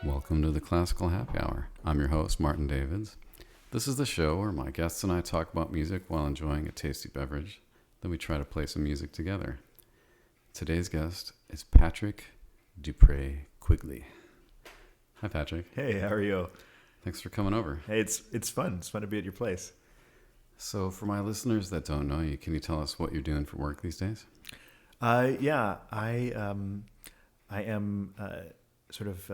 Welcome to the Classical Happy Hour. I'm your host, Martin Davids. This is the show where my guests and I talk about music while enjoying a tasty beverage. Then we try to play some music together. Today's guest is Patrick Dupre Quigley. Hi, Patrick. Hey, how are you? Thanks for coming over. Hey, it's fun. It's fun to be at your place. So for my listeners that don't know you, can you tell us what you're doing for work these days? I am sort of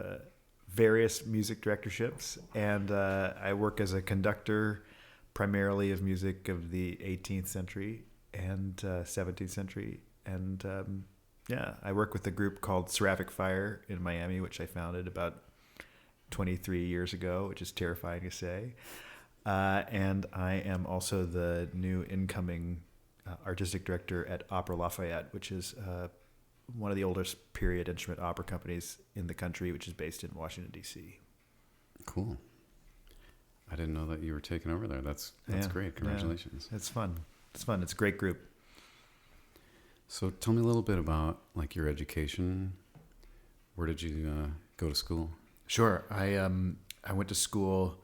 various music directorships, and I work as a conductor primarily of music of the 18th century and 17th century. And I work with a group called Seraphic Fire in Miami, which I founded about 23 years ago, which is terrifying to say. And I am also the new incoming artistic director at Opera Lafayette, which is one of the oldest period instrument opera companies in the country, which is based in Washington, D.C. Cool. I didn't know that you were taking over there. That's great. Congratulations. Yeah. It's fun. It's fun. It's a great group. So tell me a little bit about like your education. Where did you go to school? Sure. I went to school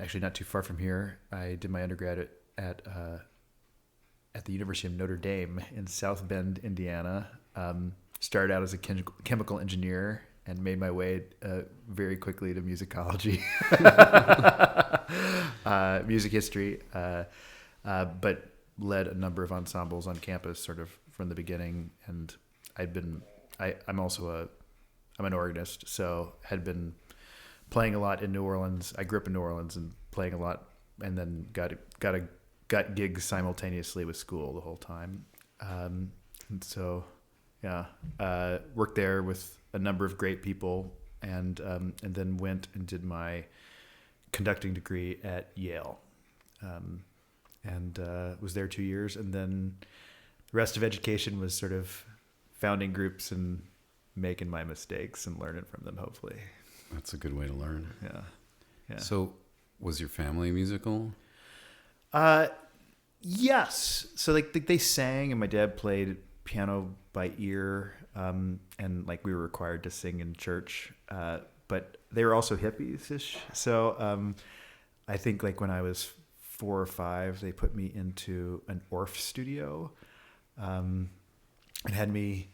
actually not too far from here. I did my undergrad at the University of Notre Dame in South Bend, Indiana. Started out as a chemical engineer and made my way very quickly to musicology, music history, but led a number of ensembles on campus sort of from the beginning. And I'm an organist, so had been playing a lot in New Orleans. I grew up in New Orleans and playing a lot, and then got gigs simultaneously with school the whole time. And so, worked there with a number of great people, and then went and did my conducting degree at Yale, and was there 2 years. And then the rest of education was sort of founding groups and making my mistakes and learning from them, hopefully. That's a good way to learn. Yeah. So was your family musical? Yes. So like they sang, and my dad played piano by ear, and like we were required to sing in church. But they were also hippies-ish. So I think like when I was 4 or 5, they put me into an Orff studio, and had me.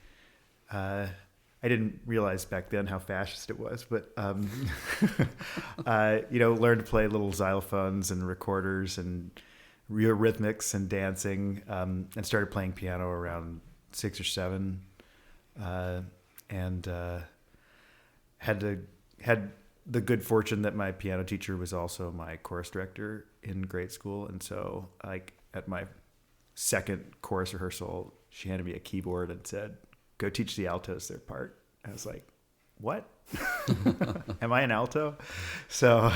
I didn't realize back then how fascist it was, but learned to play little xylophones and recorders and real rhythmics and dancing, and started playing piano around 6 or 7, and had the good fortune that my piano teacher was also my chorus director in grade school. And so like at my second chorus rehearsal, she handed me a keyboard and said, "Go teach the altos their part." I was like, "What? Am I an alto?" So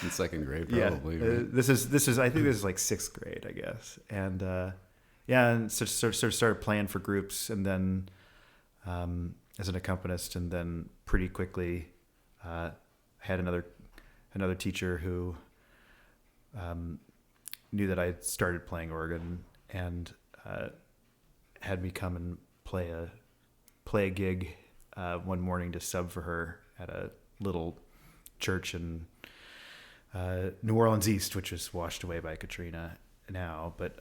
In second grade, probably. Yeah, right? this is I think this is like 6th grade, I guess. And and so sort of started playing for groups, and then as an accompanist, and then pretty quickly had another teacher who knew that I started playing organ, and had me come and play a gig one morning to sub for her at a little church in New Orleans East, which was washed away by Katrina now, but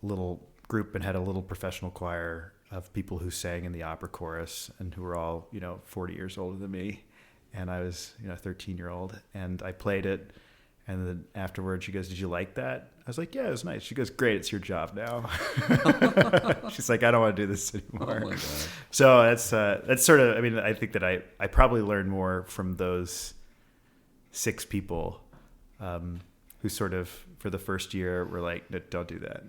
little group, and had a little professional choir of people who sang in the opera chorus and who were all 40 years older than me, and I was a 13-year-old, and I played it. And then afterwards, she goes, "Did you like that?" I was like, "Yeah, it was nice." She goes, "Great, it's your job now." She's like, "I don't want to do this anymore." Oh my God. So that's sort of. I mean, I think that I probably learned more from those 6 people, who sort of for the first year were like, "No, don't do that,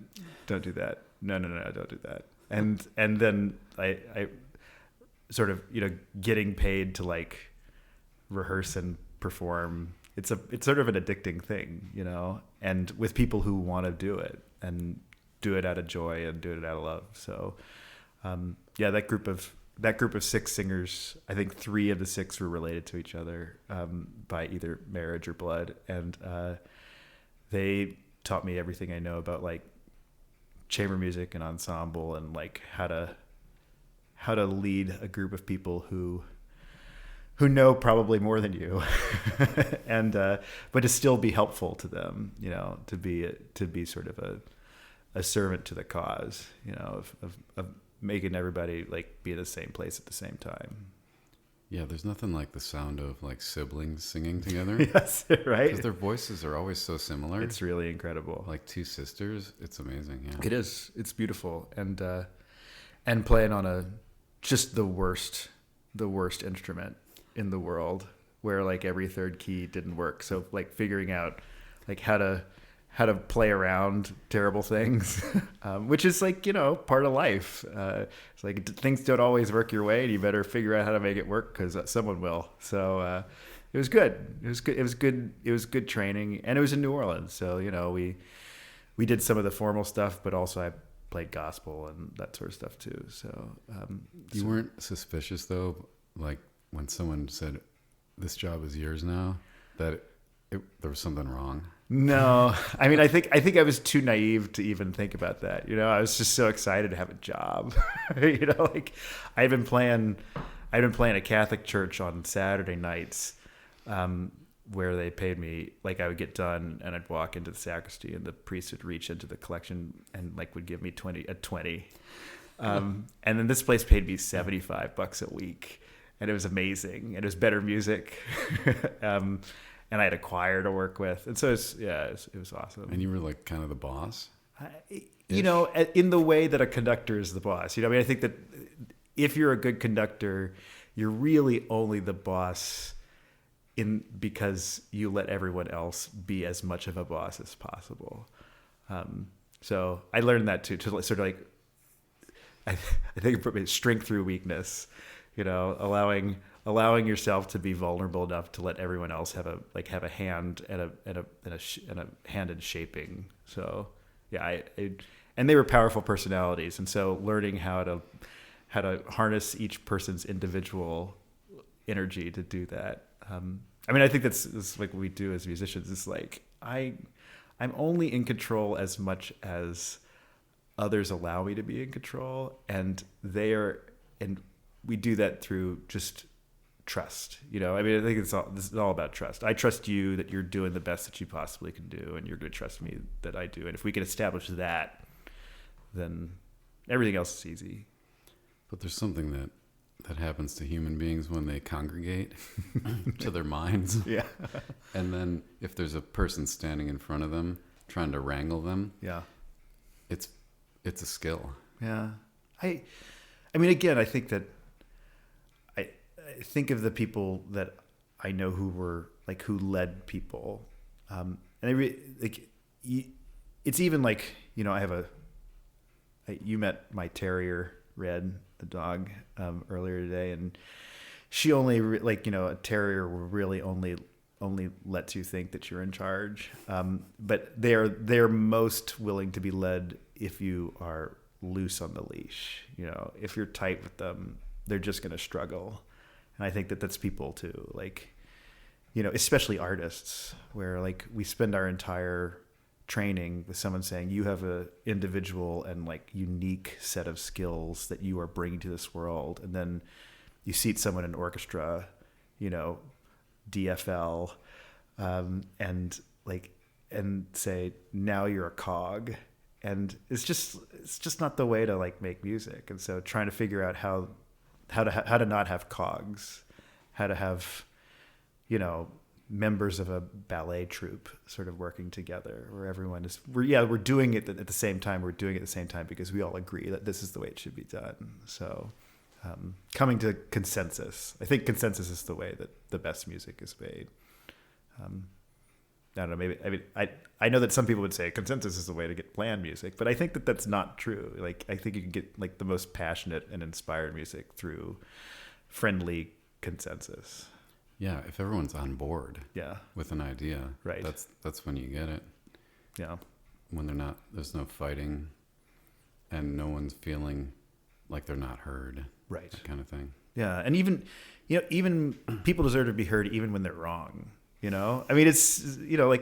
don't do that, no, don't do that," and then I sort of getting paid to like rehearse and perform. It's sort of an addicting thing, and with people who want to do it and do it out of joy and do it out of love. So, that group of 6 singers, I think 3 of the 6 were related to each other by either marriage or blood, and they taught me everything I know about like chamber music and ensemble, and like how to lead a group of people who who know probably more than you, and but to still be helpful to them, to be sort of a servant to the cause, of making everybody like be in the same place at the same time. Yeah, there's nothing like the sound of like siblings singing together. Yes, right. Because their voices are always so similar. It's really incredible. Like two sisters. It's amazing. Yeah, it is. It's beautiful, and playing on just the worst instrument in the world, where like every third key didn't work. So like figuring out like how to play around terrible things, which is like, part of life. It's like things don't always work your way, and you better figure out how to make it work because someone will. So it was good. It was good. It was good training, and it was in New Orleans. So, we did some of the formal stuff, but also I played gospel and that sort of stuff too. So you weren't suspicious though, like when someone said, "This job is yours now," that there was something wrong? No, I mean, I think I was too naive to even think about that. I was just so excited to have a job. Like I'd been playing a Catholic church on Saturday nights, where they paid me, like I would get done and I'd walk into the sacristy and the priest would reach into the collection and like would give me 20. And then this place paid me $75 a week, and it was amazing. And it was better music. And I had a choir to work with. And so it was awesome. And you were like kind of the boss? In the way that a conductor is the boss. I think that if you're a good conductor, you're really only the boss because you let everyone else be as much of a boss as possible. So I learned that too, to sort of like, I think it put me strength through weakness, allowing yourself to be vulnerable enough to let everyone else have a hand and a hand in shaping. So yeah, and they were powerful personalities, and so learning how to harness each person's individual energy to do that. I think that's like what we do as musicians. It's like I'm only in control as much as others allow me to be in control, and we do that through just trust. I think this is all about trust. I trust you that you're doing the best that you possibly can do, and you're going to trust me that I do. And if we can establish that, then everything else is easy. But there's something that happens to human beings when they congregate to their minds. Yeah. And then if there's a person standing in front of them trying to wrangle them, yeah, it's a skill. Yeah. Again, I think that I think of the people that I know who led people. And it's even like, you met my terrier, Red, the dog, earlier today, and she only a terrier really only lets you think that you're in charge. But they're most willing to be led if you are loose on the leash. If you're tight with them, they're just going to struggle. And I think that that's people too, especially artists, where like we spend our entire training with someone saying you have a individual and like unique set of skills that you are bringing to this world, and then you seat someone in orchestra, DFL, and say now you're a cog, and it's just not the way to like make music. And so trying to figure out how to not have cogs, how to have members of a ballet troupe sort of working together, where everyone is we're doing it at the same time. We're doing it at the same time because we all agree that this is the way it should be done. So coming to consensus. I think consensus is the way that the best music is made. I don't know, maybe, I know that some people would say consensus is the way to get planned music, but I think that that's not true. Like, I think you can get like the most passionate and inspired music through friendly consensus. Yeah, if everyone's on board with an idea, right, that's when you get it. Yeah. When there's no fighting and no one's feeling like they're not heard. Right. That kind of thing. Yeah. And even people deserve to be heard even when they're wrong. It's,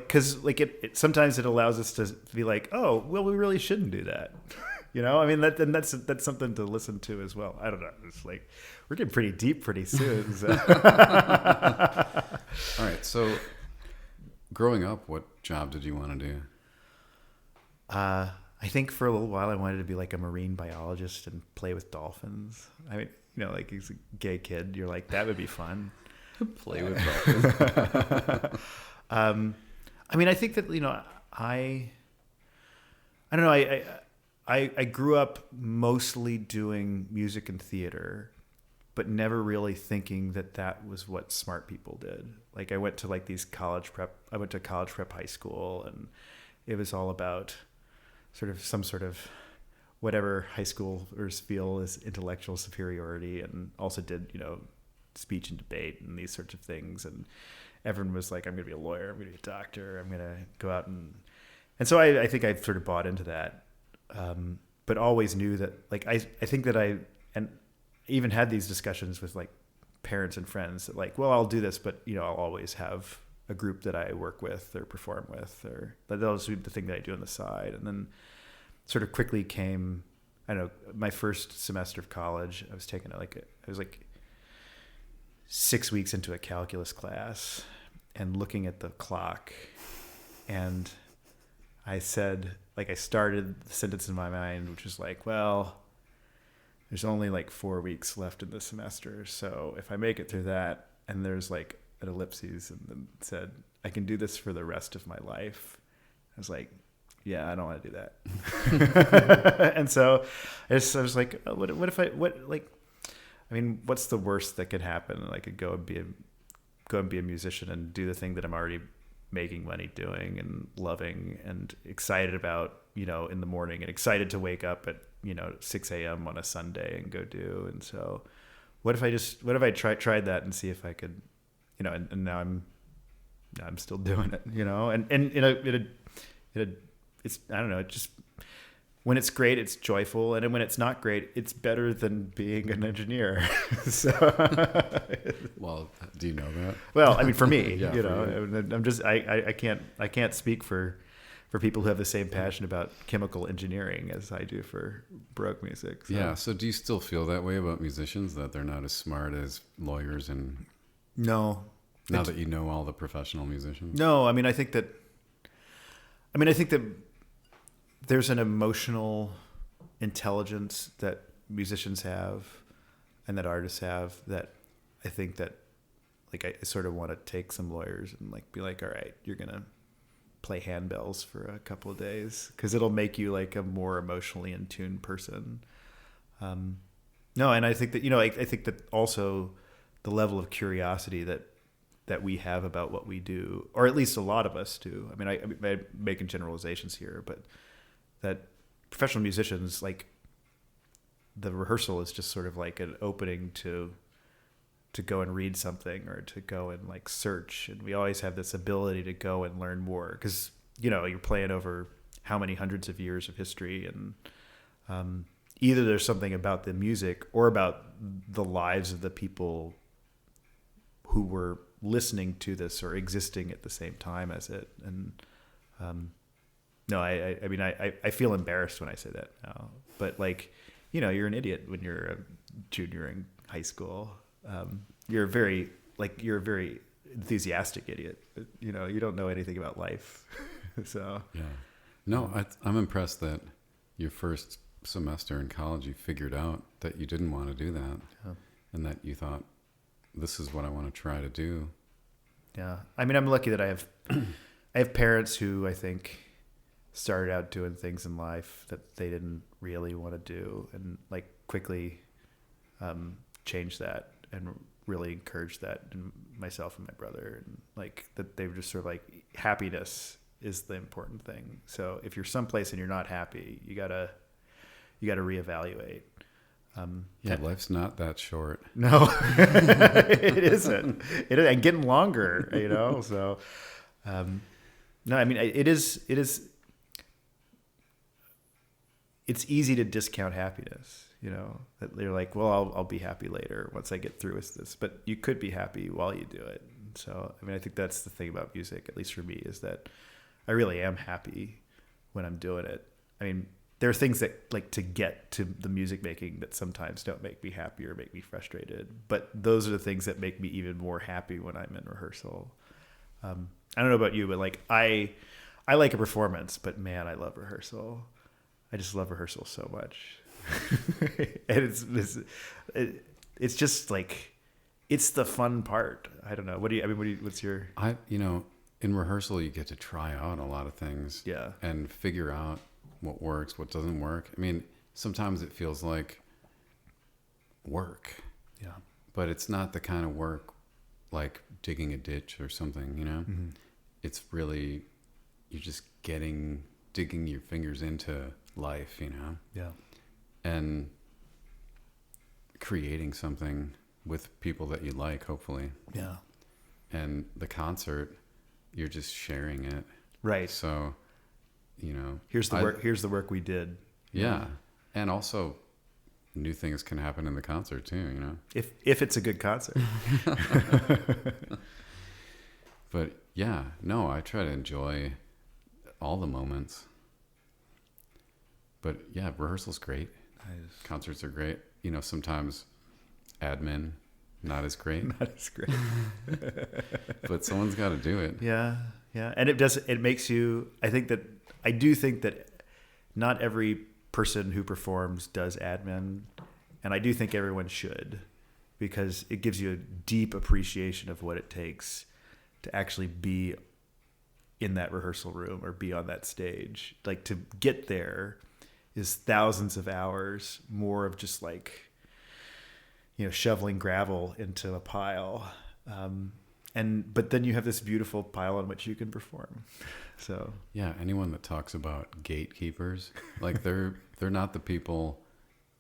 cause like it sometimes it allows us to be like, oh, well, we really shouldn't do that. I mean, that's something to listen to as well. I don't know. It's like we're getting pretty deep pretty soon. So. All right. So, growing up, what job did you want to do? I think for a little while I wanted to be like a marine biologist and play with dolphins. I mean, like he's a gay kid. You're like, that would be fun. Play with dolphins. I mean, I think that, I don't know. I grew up mostly doing music and theater, but never really thinking that was what smart people did. Like I went to like these college prep high school, and it was all about some sort of whatever high schoolers feel is intellectual superiority, and also did, speech and debate and these sorts of things. And everyone was like, I'm going to be a lawyer. I'm going to be a doctor. I'm going to go out and so I think I sort of bought into that. But always knew that, like, I think that and even had these discussions with like parents and friends that like, well, I'll do this, but I'll always have a group that I work with or perform with, or that'll just be the thing that I do on the side. And then sort of quickly came, I don't know, my first semester of college, I was taking I was like 6 weeks into a calculus class and looking at the clock, and I said, like, I started the sentence in my mind, which was like, well, there's only like 4 weeks left in the semester. So if I make it through that, and there's like an ellipses, and then said, I can do this for the rest of my life. I was like, yeah, I don't want to do that. And so I was like, oh, what's the worst that could happen? I could go and be a musician and do the thing that I'm already making money doing and loving and excited about, in the morning, and excited to wake up at, 6 a.m. on a Sunday and go do. And so what if I tried that and see if I could, and now I'm still doing it, and it's, I don't know, it just, when it's great, it's joyful. And when it's not great, it's better than being an engineer. So, well, do you know that? Well, I mean, for me, Yeah, I'm just, I can't speak for people who have the same passion about chemical engineering as I do for Baroque music. So. Yeah. So do you still feel that way about musicians, that they're not as smart as lawyers? And no, now that you know all the professional musicians? No, I think that there's an emotional intelligence that musicians have and that artists have that I think that, like, I sort of want to take some lawyers and like be like, all right, you're going to play handbells for a couple of days because it'll make you like a more emotionally in tune person. No, and I think that, I think that also the level of curiosity that we have about what we do, or at least a lot of us do. I mean, I'm making generalizations here, but that professional musicians, like, the rehearsal is just sort of like an opening to go and read something or to go and like search. And we always have this ability to go and learn more because, you're playing over how many hundreds of years of history. And either there's something about the music or about the lives of the people who were listening to this or existing at the same time as it. And, no, I mean, I feel embarrassed when I say that now, but like, you're an idiot when you're a junior in high school. You're a very enthusiastic idiot. You don't know anything about life. So, yeah, no, I'm impressed that your first semester in college, you figured out that you didn't want to do that. Yeah. And that you thought, this is what I want to try to do. Yeah. I mean, I'm lucky that I have parents who I think started out doing things in life that they didn't really want to do, and like quickly changed that and really encouraged that in myself and my brother, and like that they were just sort of like, happiness is the important thing. So if you're someplace and you're not happy, you gotta reevaluate. Life's not that short. No, it isn't. It is, and getting longer, so no, I mean, it is it's easy to discount happiness, that they're like, well, I'll be happy later once I get through with this, but you could be happy while you do it. So, I mean, I think that's the thing about music, at least for me, is that I really am happy when I'm doing it. I mean, there are things that like to get to the music making that sometimes don't make me happy or make me frustrated. But those are the things that make me even more happy when I'm in rehearsal. I don't know about you, but like I like a performance, but man, I love rehearsal. I just love rehearsal so much. And it's just like, it's the fun part. I don't know. What's your... In rehearsal, you get to try out a lot of things. Yeah. And figure out what works, what doesn't work. I mean, sometimes it feels like work. Yeah. But it's not the kind of work like digging a ditch or something, Mm-hmm. It's really, you're just digging your fingers into life, Yeah. and creating something with people that you like, hopefully. Yeah. And the concert, you're just sharing it. Right. So, Here's the work we did. Yeah. And also new things can happen in the concert too, If it's a good concert. But yeah, no, I try to enjoy all the moments. But yeah, rehearsal's great. Nice. Concerts are great. Sometimes admin, not as great. Not as great. But someone's got to do it. Yeah. Yeah. And it makes you, I do think that not every person who performs does admin. And I do think everyone should, because it gives you a deep appreciation of what it takes to actually be in that rehearsal room or be on that stage. Like, to get there is thousands of hours more of just like, shoveling gravel into a pile. But then you have this beautiful pile on which you can perform. So yeah, anyone that talks about gatekeepers, like they're not the people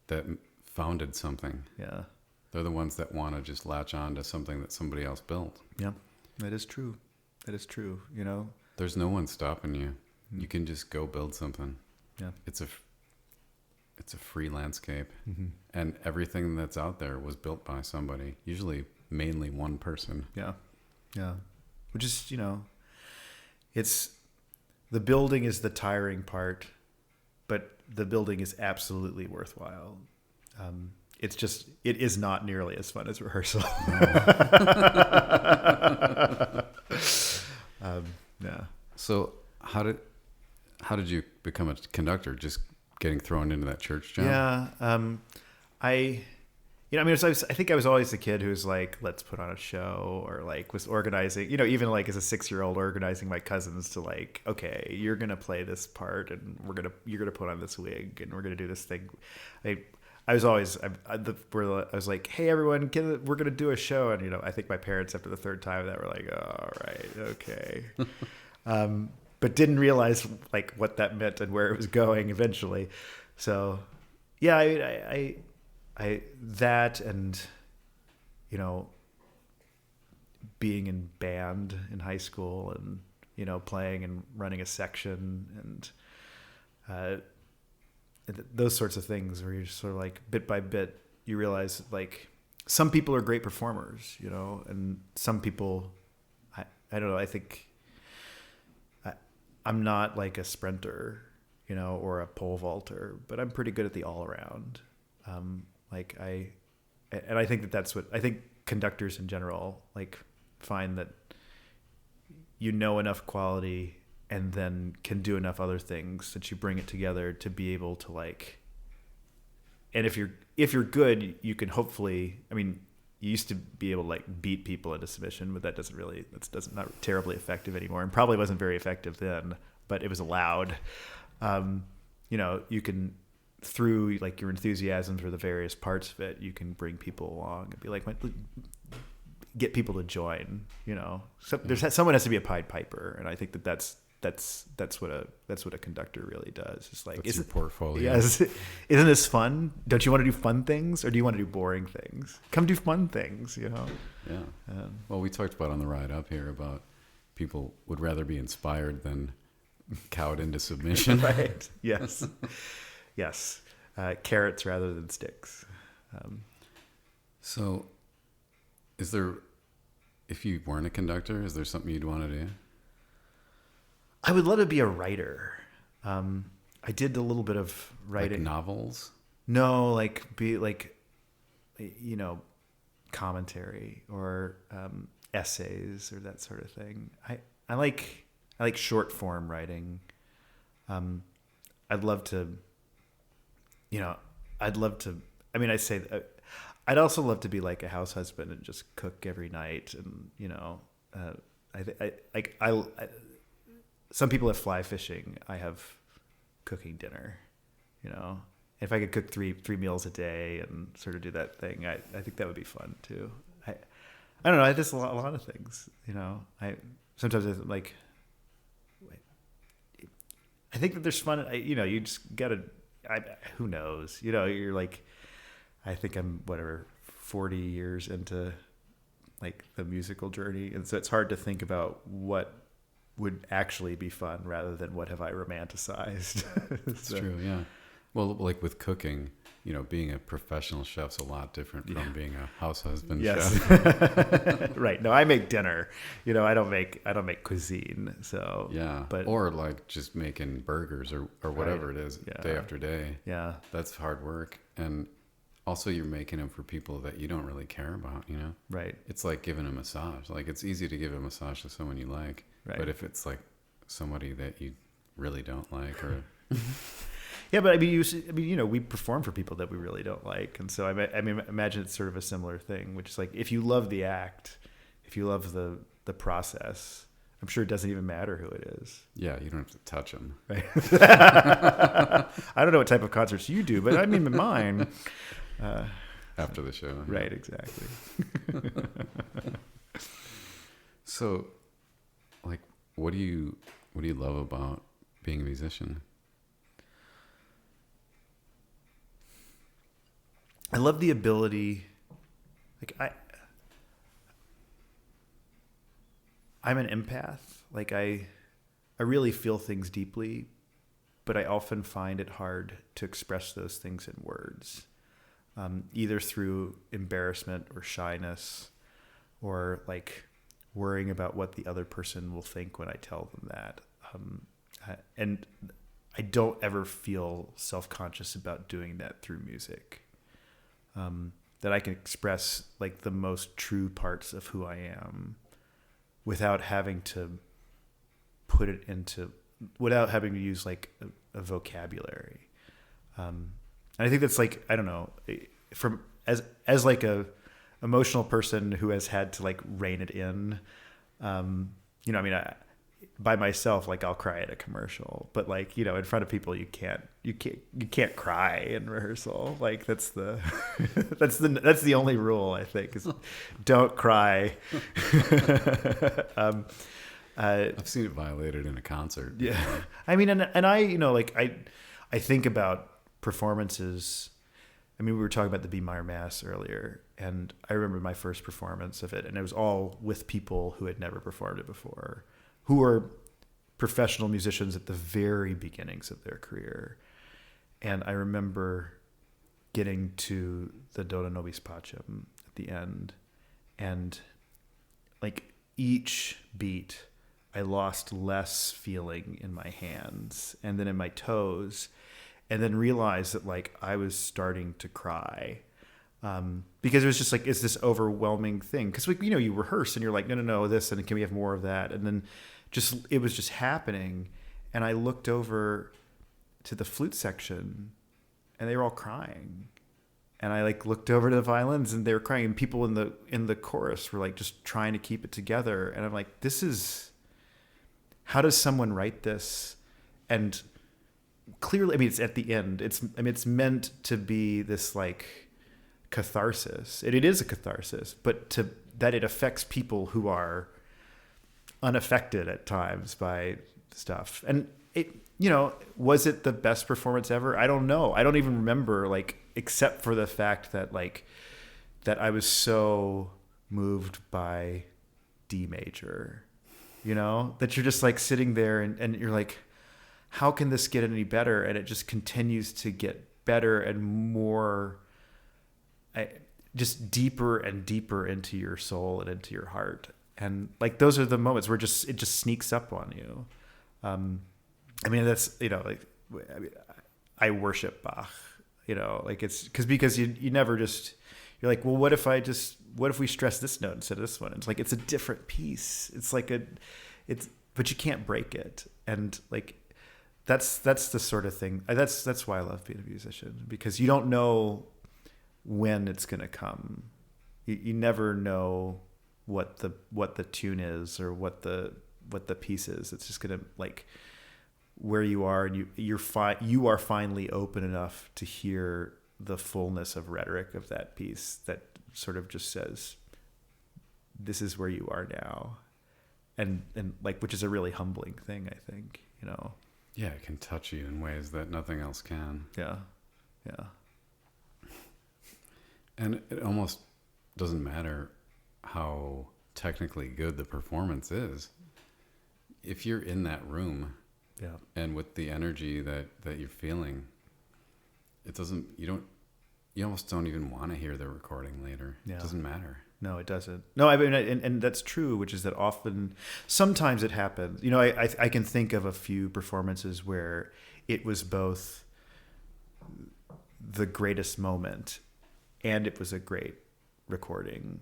that founded something. yeah, They're the ones that want to just latch on to something that somebody else built. yeah, that is true. That is true. There's no one stopping you. You can just go build something. Yeah. It's a free landscape, Mm-hmm. and everything that's out there was built by somebody, usually mainly one person. Yeah. Yeah. Which is, it's, the building is the tiring part, but the building is absolutely worthwhile. It is not nearly as fun as rehearsal. Yeah. So how did you become a conductor? Just getting thrown into that church job? Yeah. I think I was always the kid who was like, let's put on a show, or like was organizing, even like as a 6-year-old, organizing my cousins to like, okay, you're going to play this part and you're going to put on this wig and we're going to do this thing. I was always, I was like, hey everyone, we're going to do a show. And, I think my parents after the third time that were like, all right, okay. But didn't realize like what that meant and where it was going eventually. So yeah, I that, and being in band in high school, and playing and running a section, and those sorts of things, where you're just sort of like, bit by bit you realize like some people are great performers, and some people, I don't know, I think I'm not like a sprinter, or a pole vaulter, but I'm pretty good at the all around. I think that's what I think conductors in general like find, that enough quality and then can do enough other things that you bring it together to be able to like, and if you're good, you can hopefully, you used to be able to like beat people into submission, but that's not terribly effective anymore, and probably wasn't very effective then, but it was allowed. You can, through like your enthusiasm for the various parts of it, you can bring people along and be like, get people to join. Someone has to be a Pied Piper, and I think that's what a conductor really does. It's like, that's your portfolio. Yes, isn't this fun? Don't you want to do fun things, or do you want to do boring things? Come do fun things. Yeah. Well, we talked about on the ride up here about people would rather be inspired than cowed into submission. Right. Yes. Yes. Carrots rather than sticks. So if you weren't a conductor, is there something you'd want to do? I would love to be a writer. I did a little bit of writing. Like novels? No, commentary or essays or that sort of thing. I like short form writing. I'd love to. I mean, I'd also love to be like a house husband and just cook every night, and some people have fly fishing. I have cooking dinner. If I could cook three meals a day and sort of do that thing, I think that would be fun too. I don't know. I just a lot of things. I sometimes I think that there's fun. You just gotta. Who knows? You're like, I think I'm 40 years into like the musical journey, and so it's hard to think about what would actually be fun rather than what have I romanticized. That's true. Yeah. Well, like with cooking, being a professional chef's a lot different from being a house husband chef. Right. No, I make dinner. I don't make cuisine. So yeah. But or like just making burgers or whatever it is day after day. Yeah. That's hard work, and also you're making them for people that you don't really care about. Right. It's like giving a massage. Like it's easy to give a massage to someone you like, but if it's like somebody that you really don't like or yeah, but I mean, we perform for people that we really don't like, and so I mean, imagine it's sort of a similar thing, which is like if you love the act, if you love the process, I'm sure it doesn't even matter who it is. Yeah, you don't have to touch them. Right. I don't know what type of concerts you do, but I mean, mine. After the show. Right. Exactly. So, like, what do you love about being a musician? I love the ability, I'm an empath. Like I really feel things deeply, but I often find it hard to express those things in words, either through embarrassment or shyness, or like worrying about what the other person will think when I tell them that. And I don't ever feel self-conscious about doing that through music. That I can express like the most true parts of who I am without having to without having to use like a vocabulary. And I think that's like, I don't know, from as like a emotional person who has had to like rein it in, by myself, like I'll cry at a commercial, but like, in front of people, you can't cry in rehearsal. Like that's the, that's the only rule, I think, is don't cry. I've seen it violated in a concert. Yeah. I mean, and I, I think about performances. I mean, we were talking about the B minor mass earlier, and I remember my first performance of it, and it was all with people who had never performed it before, who were professional musicians at the very beginnings of their career. And I remember getting to the Dona Nobis Pacem at the end, and like each beat, I lost less feeling in my hands and then in my toes, and then realized that like I was starting to cry. Because it was just like, it's this overwhelming thing. Because you rehearse and you're like, no, this, and can we have more of that? And then it was just happening. And I looked over to the flute section, and they were all crying. And I like looked over to the violins, and they were crying. And people in the chorus were like just trying to keep it together. And I'm like, how does someone write this? And clearly, I mean, it's at the end. It's meant to be this like catharsis. It is a catharsis, but that it affects people who are unaffected at times by stuff. And it, was it the best performance ever? I don't know. I don't even remember, like, except for the fact that like that I was so moved by D major, that you're just like sitting there and you're like, how can this get any better? And it just continues to get better and more, just deeper and deeper into your soul and into your heart. And like, those are the moments where it just sneaks up on you. I mean, that's, like I mean, I worship Bach, you know, like because you never just, you're like, well, what if we stress this note instead of this one? It's like, it's a different piece. It's like but you can't break it. And like, that's the sort of thing. That's why I love being a musician, because you don't know when it's going to come. You never know what the tune is or what the piece is. It's just going to, like, where you are, and you are finally open enough to hear the fullness of rhetoric of that piece that sort of just says, this is where you are now. And like, which is a really humbling thing, I think, you know. Yeah, it can touch you in ways that nothing else can. Yeah. And it almost doesn't matter how technically good the performance is. If you're in that room, yeah, and with the energy that you're feeling, you almost don't even want to hear the recording later. Yeah. It doesn't matter. No, it doesn't. No, I mean, and that's true, which is that sometimes it happens. You know, I can think of a few performances where it was both the greatest moment and it was a great recording,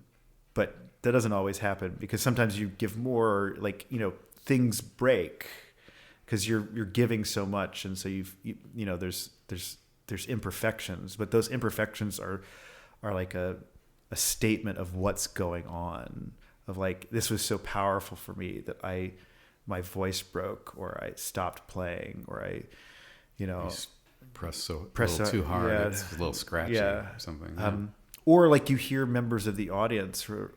but that doesn't always happen, because sometimes you give more, like, you know, things break because you're giving so much, and so you know, there's imperfections, but those imperfections are like a statement of what's going on, of like, this was so powerful for me that my voice broke, or I stopped playing, or I, you know, press a little too hard. Yeah, it's a little scratchy, or something. Yeah. Or like, you hear members of the audience who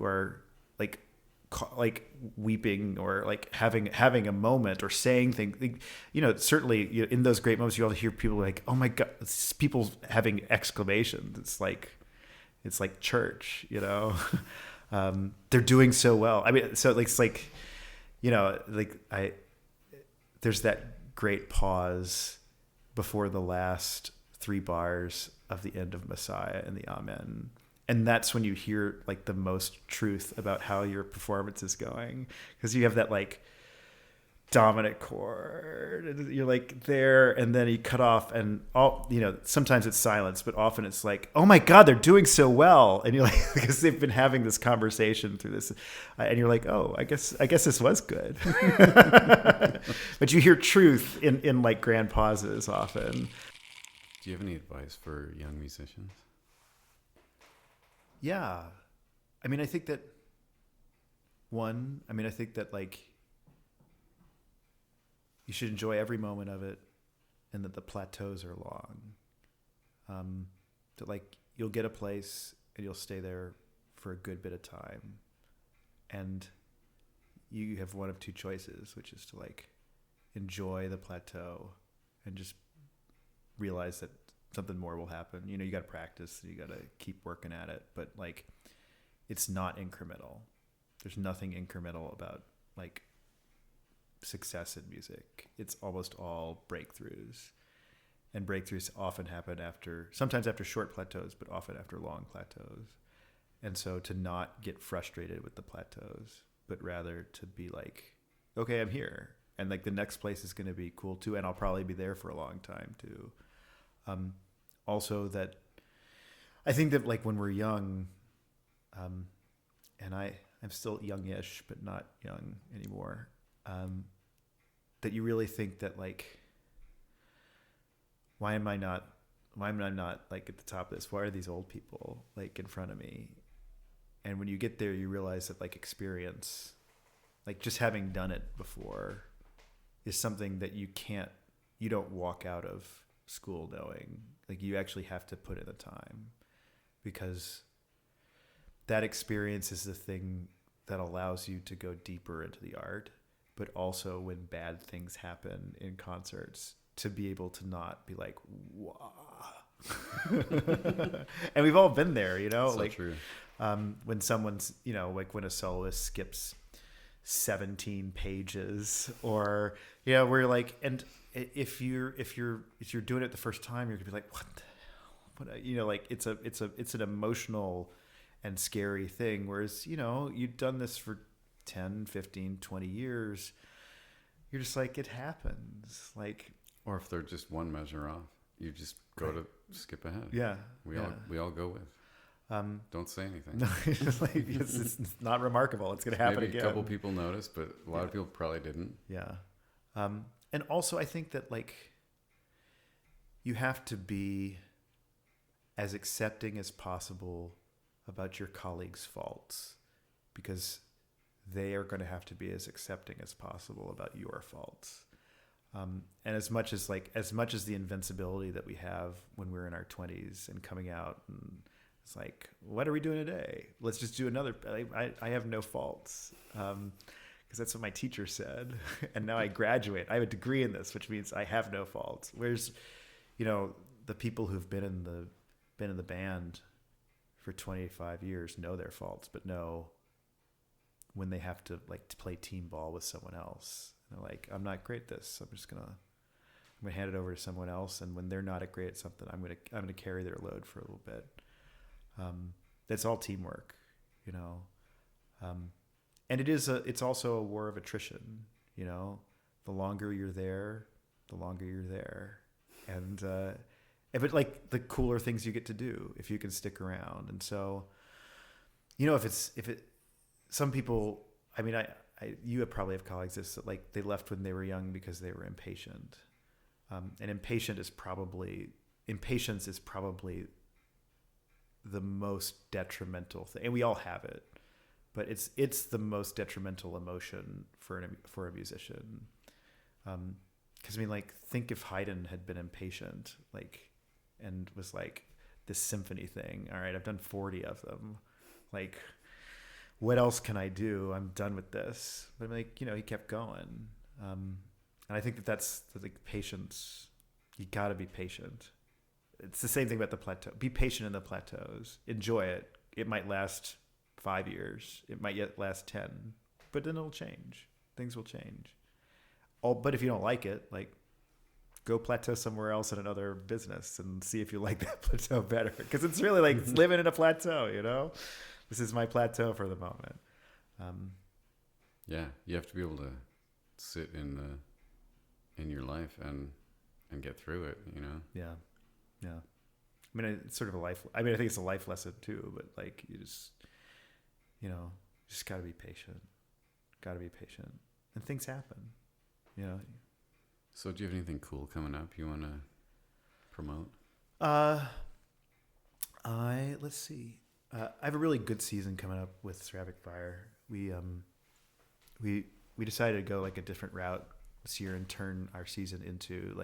are like weeping, or like having a moment, or saying things, you know. Certainly, you know, in those great moments, you all hear people like, oh my God, people having exclamations. It's like church, you know. They're doing so well. I mean, so it's like, you know, like there's that great pause before the last 3 bars of the end of Messiah and the Amen. And that's when you hear like the most truth about how your performance is going, because you have that like dominant chord, and you're like there, and then you cut off, and all, you know, sometimes it's silence, but often it's like, oh my God, they're doing so well. And you're like, because they've been having this conversation through this, and you're like, oh, I guess this was good. But you hear truth in like grand pauses often. Do you have any advice for young musicians? Yeah. I mean, I think that like, you should enjoy every moment of it, and that the plateaus are long. That like, you'll get a place and you'll stay there for a good bit of time, and you have one of 2 choices, which is to like enjoy the plateau and just realize that something more will happen. You know, you got to practice, you got to keep working at it, but like, it's not incremental. There's nothing incremental about like success in music. It's almost all breakthroughs, and breakthroughs often happen sometimes after short plateaus, but often after long plateaus. And so to not get frustrated with the plateaus, but rather to be like, okay, I'm here, and like the next place is going to be cool too, and I'll probably be there for a long time too. Also, that I think that like when we're young, and I'm still youngish, but not young anymore, that you really think that like, why am I not like at the top of this? Why are these old people like in front of me? And when you get there, you realize that like experience, like just having done it before, is something that you don't walk out of school knowing. Like, you actually have to put in the time, because that experience is the thing that allows you to go deeper into the art, but also when bad things happen in concerts, to be able to not be like, wow. And we've all been there, you know, so like true. When someone's, you know, like when a soloist skips 17 pages, or, you know, where you're like, and if you're doing it the first time, you're gonna be like, what, you know, like it's an emotional and scary thing. Whereas, you know, you've done this for 10, 15, 20 years. You're just like, it happens. Like, Or if they're just one measure off, you just go to skip ahead. Yeah. We all go with. Don't say anything. No, it's not remarkable. It's going to happen Maybe again. a couple people noticed, but a lot of people probably didn't. Yeah. And also I think that like you have to be as accepting as possible about your colleagues' faults, because they are going to have to be as accepting as possible about your faults. And as much as the invincibility that we have when we're in our 20s and coming out, and it's like, what are we doing today? Let's just do another. I have no faults, because that's what my teacher said. And now I graduate. I have a degree in this, which means I have no faults. Whereas, the people who've been in the band for 25 years know their faults, but know when they have to to play team ball with someone else. And they're like, I'm not great at this. I'm gonna hand it over to someone else. And when they're not great at something, I'm gonna carry their load for a little bit. That's all teamwork, and it's also a war of attrition. The longer you're there, and but like the cooler things you get to do if you can stick around. And so, some people, I mean, you probably have colleagues that they left when they were young because they were impatient. And impatience is probably the most detrimental thing. And we all have it, but it's the most detrimental emotion for a musician. Cause think if Haydn had been impatient, and was this symphony thing. All right, I've done 40 of them. What else can I do? I'm done with this. But he kept going. And I think that's the patience. You got to be patient. It's the same thing about the plateau. Be patient in the plateaus. Enjoy it. It might last 5 years. It might yet last 10. But then it'll change. Things will change. But if you don't like it, go plateau somewhere else in another business and see if you like that plateau better. Because it's really it's living in a plateau, This is my plateau for the moment. Yeah, you have to be able to sit in your life and get through it, Yeah, yeah. I mean, it's sort of a life. I mean, I think it's a life lesson too. But you just got to be patient. Got to be patient, and things happen. So, do you have anything cool coming up you want to promote? Let's see. I have a really good season coming up with Seraphic Fire. We decided to go a different route this year and turn our season into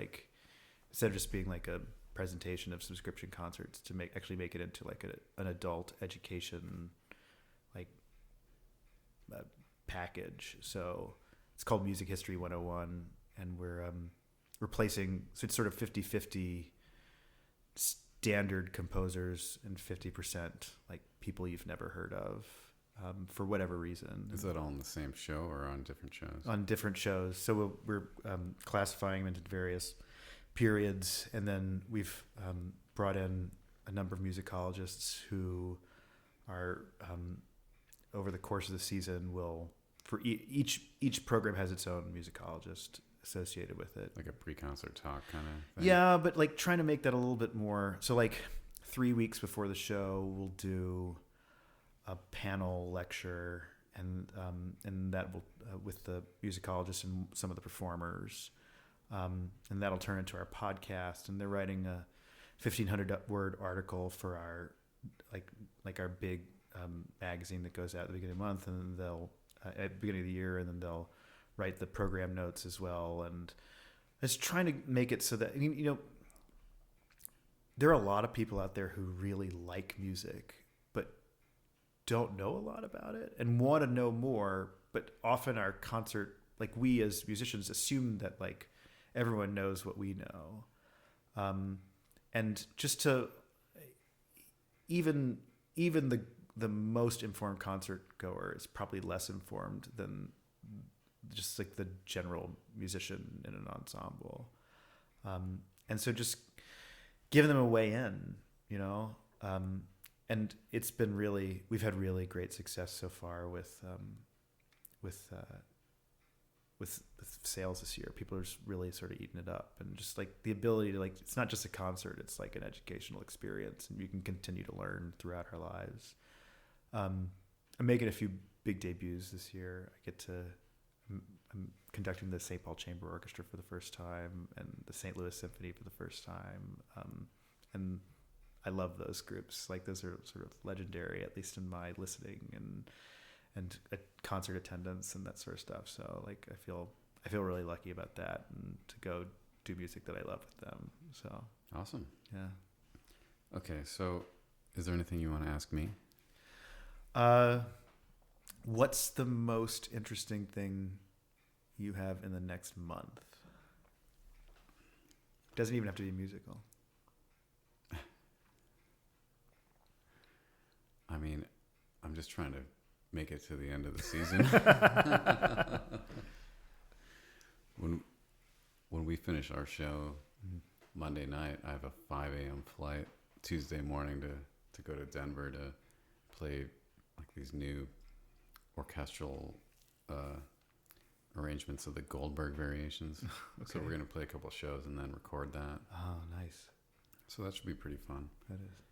instead of just being a presentation of subscription concerts, to make it into an adult education package. So it's called Music History 101, and we're replacing, so it's sort of 50-50 standard composers and 50% people you've never heard of, for whatever reason. Is that all on the same show or on different shows? On different shows. So we're classifying them into various periods, and then we've brought in a number of musicologists who are over the course of the season for each program has its own musicologist associated with it. Like a pre-concert talk kind of thing? Yeah, but trying to make that a little bit more. So 3 weeks before the show, we'll do a panel lecture, and that will with the musicologists and some of the performers, and that'll turn into our podcast. And they're writing a 1,500 word article for our our big magazine that goes out at the beginning of the month, and then they'll at the beginning of the year, and then they'll write the program notes as well. And it's trying to make it so that, there are a lot of people out there who really like music, but don't know a lot about it and want to know more. But often our concert, we as musicians assume that everyone knows what we know. And just to even the most informed concert goer is probably less informed than just the general musician in an ensemble. And so just giving them a way in, and it's been we've had really great success so far with with sales this year. People are just really sort of eating it up, and just like the ability to like, it's not just a concert, it's like an educational experience, and you can continue to learn throughout our lives. I'm making a few big debuts this year. I'm conducting the St. Paul Chamber Orchestra for the first time, and the St. Louis Symphony for the first time. And I love those groups. Like, those are sort of legendary, at least in my listening and concert attendance and that sort of stuff. So like, I feel really lucky about that, and to go do music that I love with them. So awesome. Yeah. Okay, so is there anything you want to ask me? What's the most interesting thing you have in the next month? Doesn't even have to be musical. I mean, I'm just trying to make it to the end of the season. When we finish our show Monday night, I have a 5 a.m. flight Tuesday morning to go to Denver to play like these new orchestral arrangements of the Goldberg variations. Okay. So we're going to play a couple shows and then record that. Oh, nice. So that should be pretty fun. That is.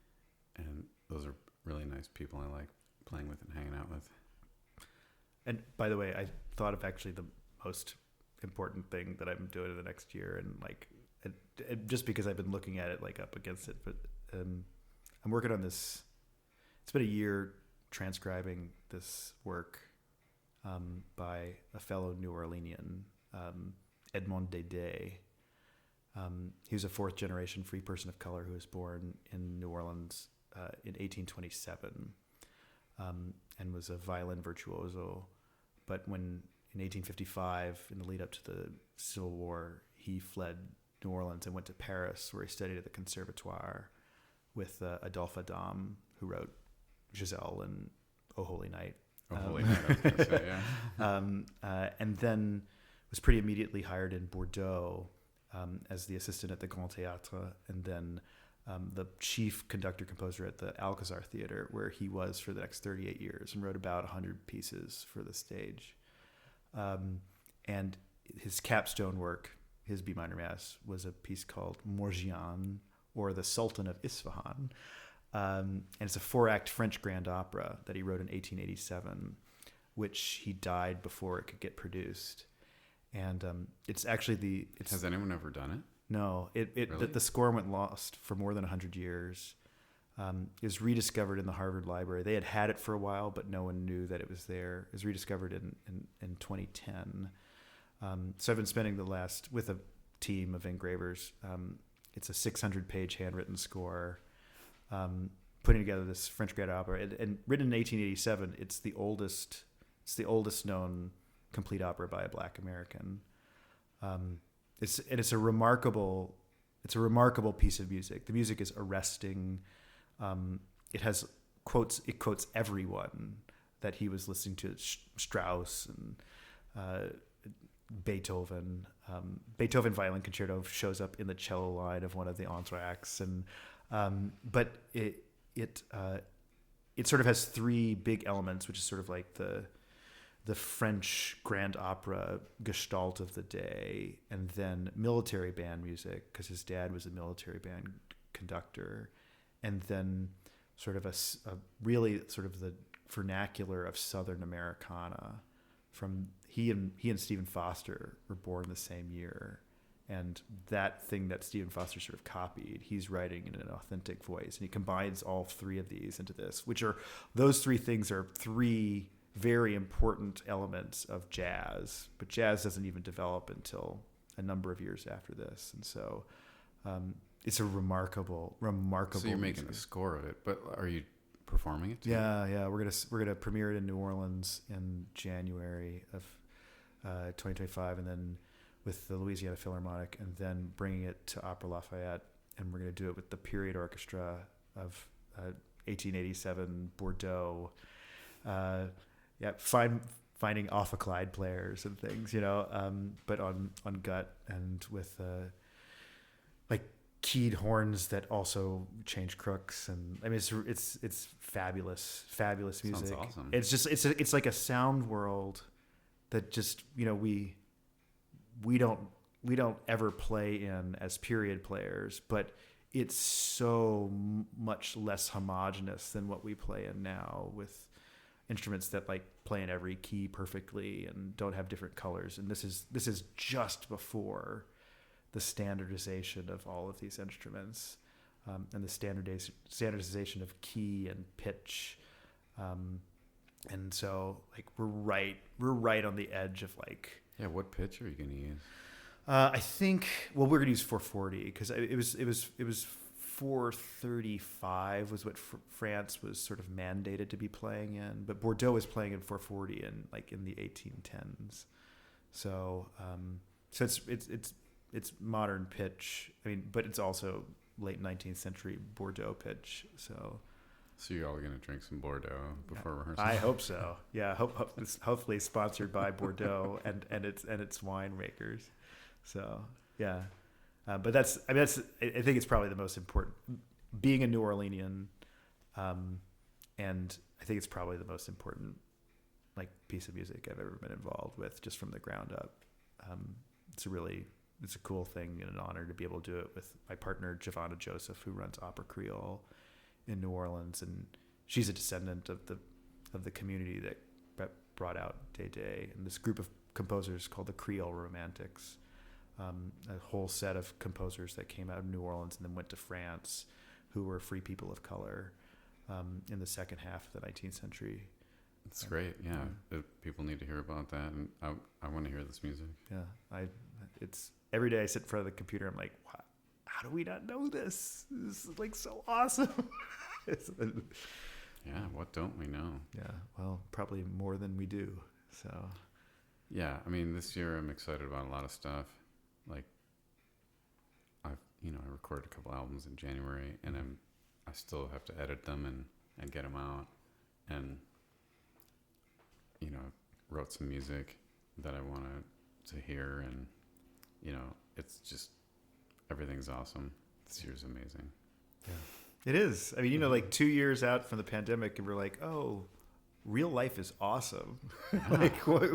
And those are really nice people I like playing with and hanging out with. And by the way, I thought of actually the most important thing that I'm doing in the next year, and like, just because I've been looking at it like up against it, but I'm working on this. It's been a year transcribing this work by a fellow New Orleanian, Edmond Dédé. He was a fourth generation free person of color who was born in New Orleans in 1827, and was a violin virtuoso. But when in 1855, in the lead up to the Civil War, he fled New Orleans and went to Paris, where he studied at the Conservatoire with Adolphe Adam, who wrote Giselle and Oh Holy Night. Oh Holy Night, I was going to say, yeah. And then was pretty immediately hired in Bordeaux as the assistant at the Grand Théâtre, and then the chief conductor composer at the Alcazar Theater, where he was for the next 38 years and wrote about 100 pieces for the stage. And his capstone work, his B minor mass, was a piece called Morgiane, or The Sultan of Isfahan. And it's a 4-act French grand opera that he wrote in 1887, which he died before it could get produced. And it's actually Has anyone ever done it? No, Really? The score went lost for more than 100 years. It was rediscovered in the Harvard Library. They had it for a while, but no one knew that it was there. It was rediscovered in 2010. So I've been spending with a team of engravers. It's a 600-page handwritten score, putting together this French grand opera. And written in 1887, it's the oldest known complete opera by a Black American. It's a remarkable piece of music. The music is arresting. It quotes everyone that he was listening to, Strauss and Beethoven. Beethoven Violin Concerto shows up in the cello line of one of the entr'actes, and but it sort of has three big elements, which is sort of like the French grand opera gestalt of the day, and then military band music, because his dad was a military band conductor, and then sort of a really sort of the vernacular of Southern Americana. From he and Stephen Foster were born the same year, and that thing that Stephen Foster sort of copied, he's writing in an authentic voice, and he combines all three of these into this, those three things are three very important elements of jazz, but jazz doesn't even develop until a number of years after this. And so it's a remarkable So you're making a score of it, but are you performing it too? Yeah. We're gonna premiere it in New Orleans in January of 2025, and then with the Louisiana Philharmonic, and then bringing it to Opera Lafayette, and we're gonna do it with the Period Orchestra of 1887 Bordeaux. Finding Offa Clyde players and things, but on gut, and with like keyed horns that also change crooks, and I mean it's fabulous music. Sounds awesome. It's just it's like a sound world that just we we don't ever play in as period players, but it's so much less homogenous than what we play in now, with instruments that like play in every key perfectly and don't have different colors. And this is just before the standardization of all of these instruments, and the standardization of key and pitch. And so like we're right on the edge of like, Yeah, what pitch are you going to use? I think, well, we're going to use 440 because it was 435 was what France was sort of mandated to be playing in, but Bordeaux was playing in 440 and like in the 1810s. So it's modern pitch. I mean, but it's also late 19th century Bordeaux pitch. So you're all going to drink some Bordeaux before rehearsal? I hope so. Yeah, hopefully sponsored by Bordeaux and its winemakers. So yeah, but I think it's probably the most important. Being a New Orleanian, and I think it's probably the most important like piece of music I've ever been involved with, just from the ground up. It's a cool thing and an honor to be able to do it with my partner Giovanna Joseph, who runs Opera Creole in New Orleans, and she's a descendant of the community that brought out Day Day, and this group of composers called the Creole Romantics, a whole set of composers that came out of New Orleans and then went to France, who were free people of color in the second half of the 19th century. It's great, yeah. People need to hear about that, and I want to hear this music. Yeah, it's every day I sit in front of the computer. I'm like, wow, how do we not know this? This is like so awesome. Yeah, what don't we know? Yeah, well, probably more than we do. So, yeah, I mean, this year I'm excited about a lot of stuff. Like, I recorded a couple albums in January, and I still have to edit them and get them out, and wrote some music that I wanted to hear, and it's just everything's awesome. This year's amazing. Yeah, it is. I mean, like 2 years out from the pandemic, and we're like, oh, real life is awesome. Yeah. Like what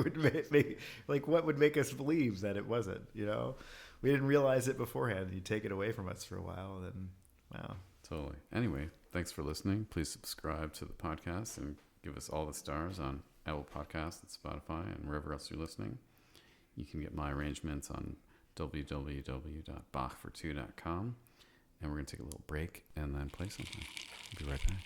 would make us believe that it wasn't? We didn't realize it beforehand. You take it away from us for a while, then wow. Totally. Anyway, thanks for listening. Please subscribe to the podcast and give us all the stars on Apple Podcasts and Spotify and wherever else you're listening. You can get my arrangements on www.bachfor2.com. And we're going to take a little break and then play something. We'll be right back.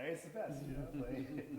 way. It's the best, you know. Like,